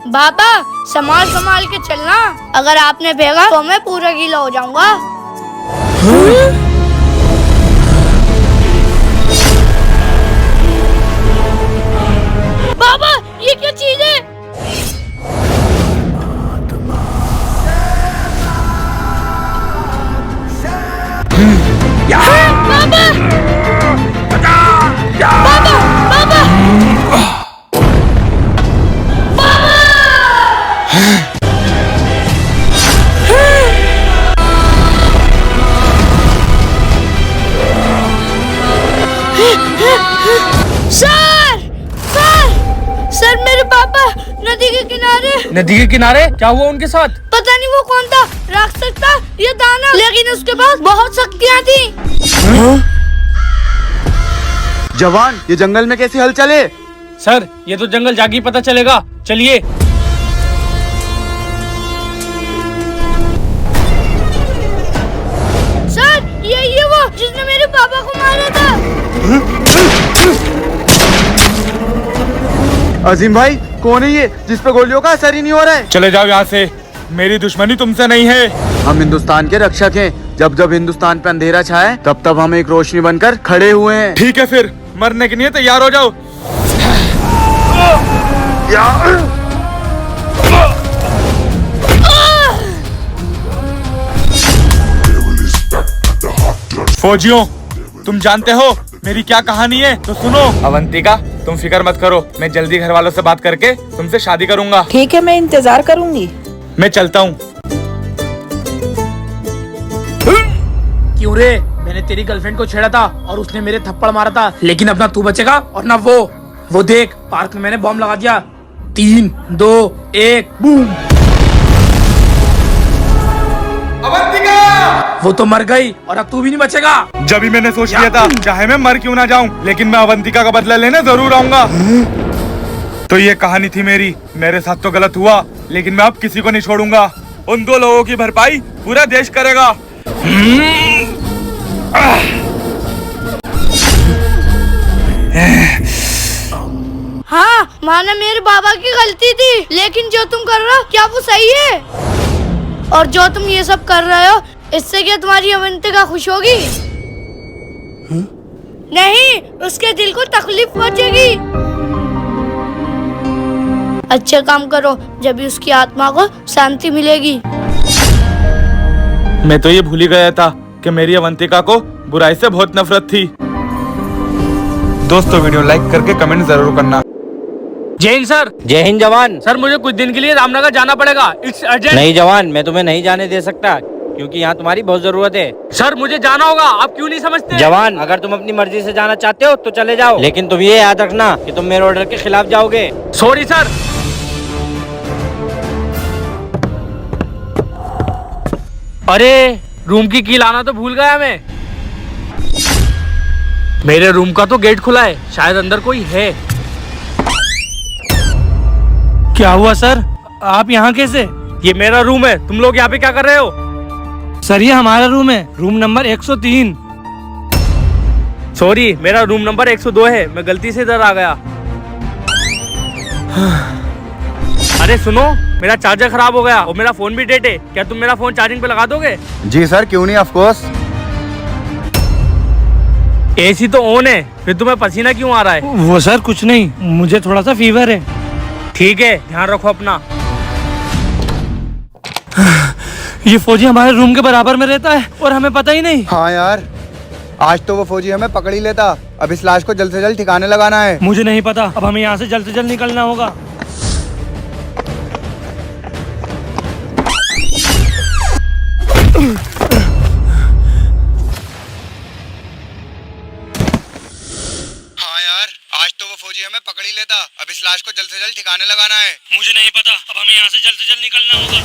बाबा संभाल संभाल के चलना, अगर आपने फेंका तो मैं पूरा गीला हो जाऊंगा। बाबा ये क्या चीज है? बाबा बाबा बाबा सर मेरे पापा नदी के किनारे। नदी के किनारे? क्या हुआ उनके साथ? पता नहीं वो कौन था, राक्षस था या दानव, लेकिन उसके पास बहुत शक्तियाँ थी। जवान, ये जंगल में कैसी हलचल है? सर ये तो जंगल जाके पता चलेगा, चलिए। सर ये वो जिसने मेरे पापा को मारा था। अजीम भाई, कौन है ये जिस पे गोलियों का असर ही नहीं हो रहा है? चले जाओ यहाँ से, मेरी दुश्मनी तुमसे नहीं है। हम हिंदुस्तान के रक्षक हैं। जब जब हिंदुस्तान पे अंधेरा छाए तब तब हम एक रोशनी बनकर खड़े हुए हैं। ठीक है फिर, मरने के लिए तैयार हो जाओ। फौजियों, तुम जानते हो मेरी क्या कहानी है? तो सुनो। अवंतिका, तुम फिक्र मत करो, मैं जल्दी घर वालों से बात करके तुमसे शादी करूंगा। ठीक है, मैं इंतजार करूंगी। मैं चलता हूँ। क्यों रे? मैंने तेरी गर्लफ्रेंड को छेड़ा था और उसने मेरे थप्पड़ मारा था, लेकिन अब ना तू बचेगा और ना वो देख, पार्क में मैंने बॉम्ब लगा दिया। 3, 2, 1 बूम। अवंतिका! वो तो मर गई और अब तू भी नहीं बचेगा। जब भी मैंने सोच लिया था, चाहे मैं मर क्यों ना जाऊं, लेकिन मैं अवंतिका का बदला लेने जरूर आऊंगा। तो ये कहानी थी मेरी। मेरे साथ तो गलत हुआ, लेकिन मैं अब किसी को नहीं छोड़ूंगा। उन 2 लोगों की भरपाई पूरा देश करेगा। हाँ माना मेरे बाबा की गलती थी, लेकिन जो तुम कर रहे हो क्या वो सही है? और जो तुम ये सब कर रहे हो, इससे क्या तुम्हारी अवंतिका खुश होगी? नहीं, उसके दिल को तकलीफ पहुंचेगी। अच्छे काम करो, जब भी उसकी आत्मा को शांति मिलेगी। मैं तो ये भूल ही गया था कि मेरी अवंतिका को बुराई से बहुत नफरत थी। दोस्तों, वीडियो लाइक करके कमेंट जरूर करना। जय हिंद सर। जय हिंद जवान। सर मुझे कुछ दिन के लिए रामनगर जाना पड़ेगा, इट्स अर्जेंट। नहीं जवान, मैं तुम्हें नहीं जाने दे सकता, क्योंकि यहाँ तुम्हारी बहुत जरूरत है। सर मुझे जाना होगा, आप क्यों नहीं समझते? जवान, अगर तुम अपनी मर्जी से जाना चाहते हो तो चले जाओ, लेकिन तुम ये याद रखना कि तुम मेरे ऑर्डर के खिलाफ जाओगे। Sorry sir. अरे रूम की की लाना तो भूल गया मैं। मेरे रूम का तो गेट खुला है, शायद अंदर कोई है। क्या हुआ सर? आप यहाँ कैसे? ये मेरा रूम है, तुम लोग यहाँ पे क्या कर रहे हो? सर ये हमारा रूम है, रूम नंबर 103। सॉरी, मेरा रूम नंबर 102 है, मैं गलती से इधर आ गया। अरे सुनो, मेरा चार्जर खराब हो गया और मेरा फोन भी डेड है, क्या तुम मेरा फोन चार्जिंग पे लगा दोगे? जी सर, क्यों नहीं, ऑफ कोर्स। एसी तो ऑन है, फिर तुम्हें पसीना क्यों आ रहा है? वो सर कुछ नहीं, मुझे थोड़ा सा फीवर है। ठीक है, ध्यान रखो अपना। ये फौजी हमारे रूम के बराबर में रहता है और हमें पता ही नहीं। हाँ यार, आज तो वो फौजी हमें पकड़ ही लेता। अब इस लाश को जल्द से जल्द ठिकाने लगाना है। मुझे नहीं पता, अब हमें यहाँ से जल्द निकलना होगा। हाँ यार, आज तो वो फौजी हमें पकड़ ही लेता। अब इस लाश को जल्द से जल्द ठिकाने लगाना है। मुझे नहीं पता, अब हमें यहाँ से जल्द निकलना होगा।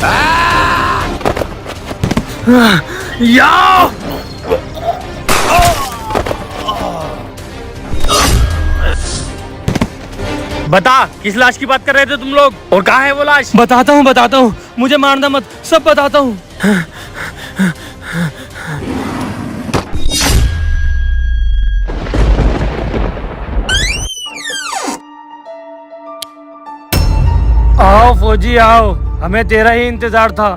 बता, किस लाश की बात कर रहे थे तुम लोग, और कहाँ है वो लाश? बताता हूँ, मुझे मारना मत, सब बताता हूँ। आओ फौजी आओ, हमें तेरा ही इंतजार था।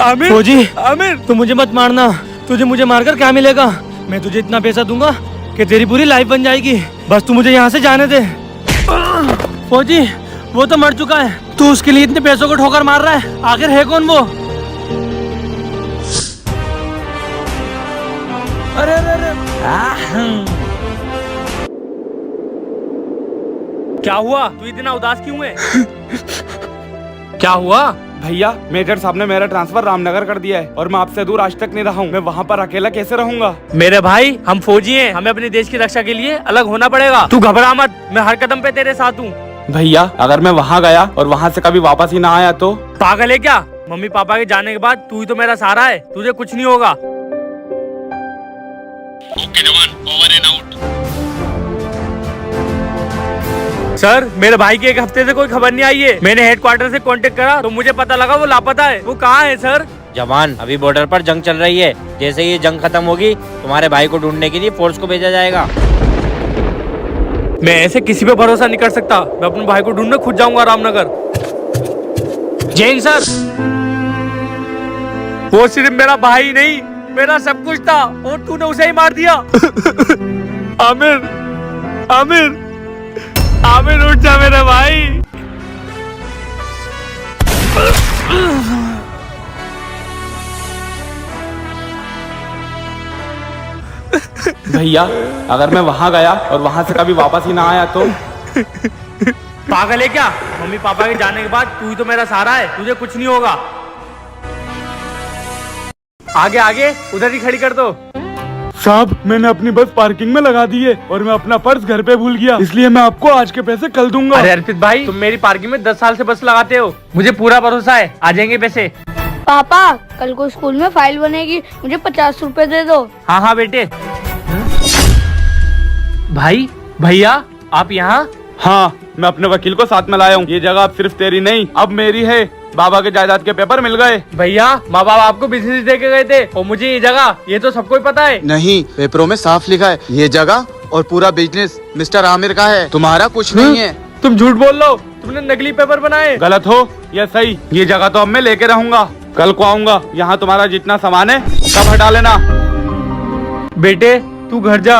आमिर, फौजी आमिर, तू मुझे मत मारना, तुझे मुझे मारकर क्या मिलेगा? मैं तुझे इतना पैसा दूंगा कि तेरी पूरी लाइफ बन जाएगी। बस तू मुझे यहाँ से जाने दे। फौजी वो तो मर चुका है, तू उसके लिए इतने पैसों को ठोकर मार रहा है, आखिर है कौन वो? अरे अरे अरे क्या हुआ? तू इतना उदास क्यों है? क्या हुआ? भैया मेजर साहब ने मेरा ट्रांसफर रामनगर कर दिया है और मैं आपसे दूर आज तक नहीं रहा हूँ। मैं वहाँ पर अकेला कैसे रहूँगा? मेरे भाई हम फौजी हैं, हमें अपने देश की रक्षा के लिए अलग होना पड़ेगा। तू घबरा मत, मैं हर कदम पे तेरे साथ हूँ। भैया अगर मैं वहाँ गया और वहाँ से कभी वापस ही ना आया तो? पागल है क्या? मम्मी पापा के जाने के बाद तू ही तो मेरा सहारा है, तुझे कुछ नहीं होगा। ओके जवान, ओवर एंड आउट। सर मेरे भाई की एक हफ्ते से कोई खबर नहीं आई है। मैंने हेडक्वार्टर से कांटेक्ट करा तो मुझे पता लगा वो लापता है। वो कहाँ है सर? जवान अभी बॉर्डर पर जंग चल रही है, जैसे ही ये जंग खत्म होगी तुम्हारे भाई को ढूंढने के लिए फोर्स को भेजा जाएगा। मैं ऐसे किसी पे भरोसा नहीं कर सकता। मैं अपने भाई को ढूंढने खुद जाऊंगा रामनगर। जैन सर, वो सिर्फ मेरा भाई नहीं, मेरा सब कुछ था और तूने उसे ही मार दिया। आमिर, आमिर, आमिर उठ जा मेरा भाई। भैया अगर मैं वहाँ गया और वहाँ से कभी वापस ही ना आया तो? पागल है क्या? मम्मी पापा के जाने के बाद तू ही तो मेरा सहारा है, तुझे कुछ नहीं होगा। आगे आगे उधर ही खड़ी कर दो। साहब मैंने अपनी बस पार्किंग में लगा दी है और मैं अपना पर्स घर पे भूल गया, इसलिए मैं आपको आज के पैसे कल दूंगा। अरे अर्पित भाई, तुम मेरी पार्किंग में 10 साल से बस लगाते हो, मुझे पूरा भरोसा है आ जाएंगे पैसे। पापा कल को स्कूल में फाइल बनेगी, मुझे 50 रुपए दे दो। हाँ हाँ बेटे। भाई भैया आप यहाँ? हाँ मैं अपने वकील को साथ में लाया हूँ। ये जगह अब सिर्फ तेरी नहीं अब मेरी है। बाबा के जायदाद के पेपर मिल गए। भैया माँ बाप आपको बिजनेस दे के गए थे और मुझे ये जगह, ये तो सबको ही पता है। नहीं, पेपरों में साफ लिखा है ये जगह और पूरा बिजनेस मिस्टर आमिर का है, तुम्हारा कुछ नहीं है। तुम झूठ बोल लो, तुमने नकली पेपर बनाए। गलत हो या सही, ये जगह तो अब मैं लेके रहूंगा। कल को आऊंगा, यहाँ तुम्हारा जितना सामान है सब हटा लेना। बेटे तू घर जा।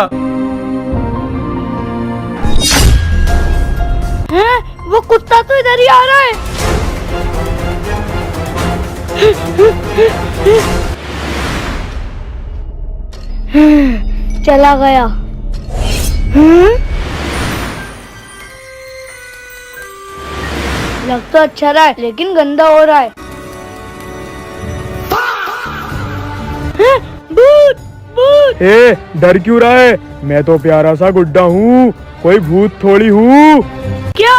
हैं? वो कुत्ता तो इधर ही आ रहा है। चला गया। लग तो अच्छा रहा है लेकिन गंदा हो रहा है। भूत भूत। ए, डर क्यों रहा है? मैं तो प्यारा सा गुड्डा हूँ, कोई भूत थोड़ी हूँ। क्या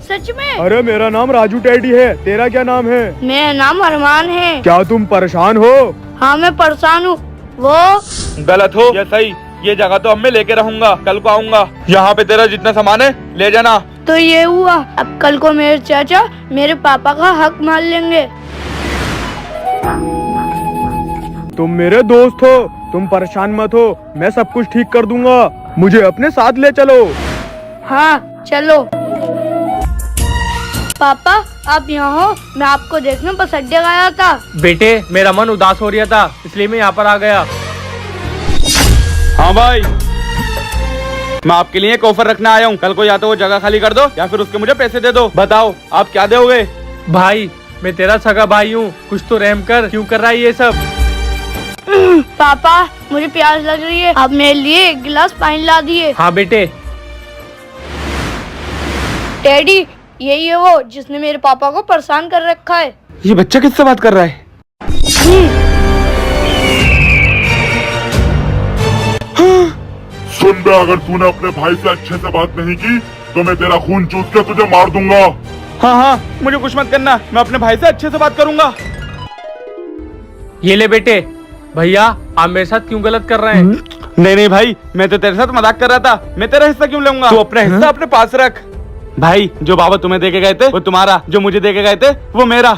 सच में? अरे मेरा नाम राजू टेडी है, तेरा क्या नाम है? मेरा नाम अरमान है। क्या तुम परेशान हो? हाँ मैं परेशान हूँ। वो गलत हो या सही, ये जगह तो अब मैं लेके रहूंगा। कल को आऊंगा, यहाँ पे तेरा जितना सामान है ले जाना। तो ये हुआ, अब कल को मेरे चाचा मेरे पापा का हक मान लेंगे। तुम मेरे दोस्त हो, तुम परेशान मत हो, मैं सब कुछ ठीक कर दूंगा। मुझे अपने साथ ले चलो। हाँ चलो। पापा आप यहाँ हो, मैं आपको देखने बस अड्डे गया था। बेटे मेरा मन उदास हो रहा था इसलिए मैं यहाँ पर आ गया। हाँ भाई, मैं आपके लिए एक ऑफर रखने आया हूँ। कल को या तो वो जगह खाली कर दो या फिर उसके मुझे पैसे दे दो। बताओ आप क्या दोगे? भाई मैं तेरा सगा भाई हूँ, कुछ तो रहम कर, क्यों कर रहा है ये सब? पापा मुझे प्यास लग रही है, आप मेरे लिए एक गिलास पानी ला दिए। हाँ बेटे। डैडी यही है वो जिसने मेरे पापा को परेशान कर रखा है। ये बच्चा किससे बात कर रहा है? सुन बे, अगर तूने अपने भाई से अच्छे से बात नहीं की तो मैं तेरा खून चूस के तुझे मार दूंगा। हाँ हाँ मुझे कुछ मत करना, मैं अपने भाई से अच्छे से बात करूंगा। ये ले बेटे। भैया आप मेरे साथ क्यों गलत कर रहे हैं? नहीं नहीं भाई, मैं तो तेरे साथ मजाक कर रहा था। मैं तेरा हिस्सा क्यों लूंगा? तू अपना हिस्सा अपने पास रख। भाई जो बाबा तुम्हें दे के गए थे वो तुम्हारा, जो मुझे दे के गए थे वो मेरा।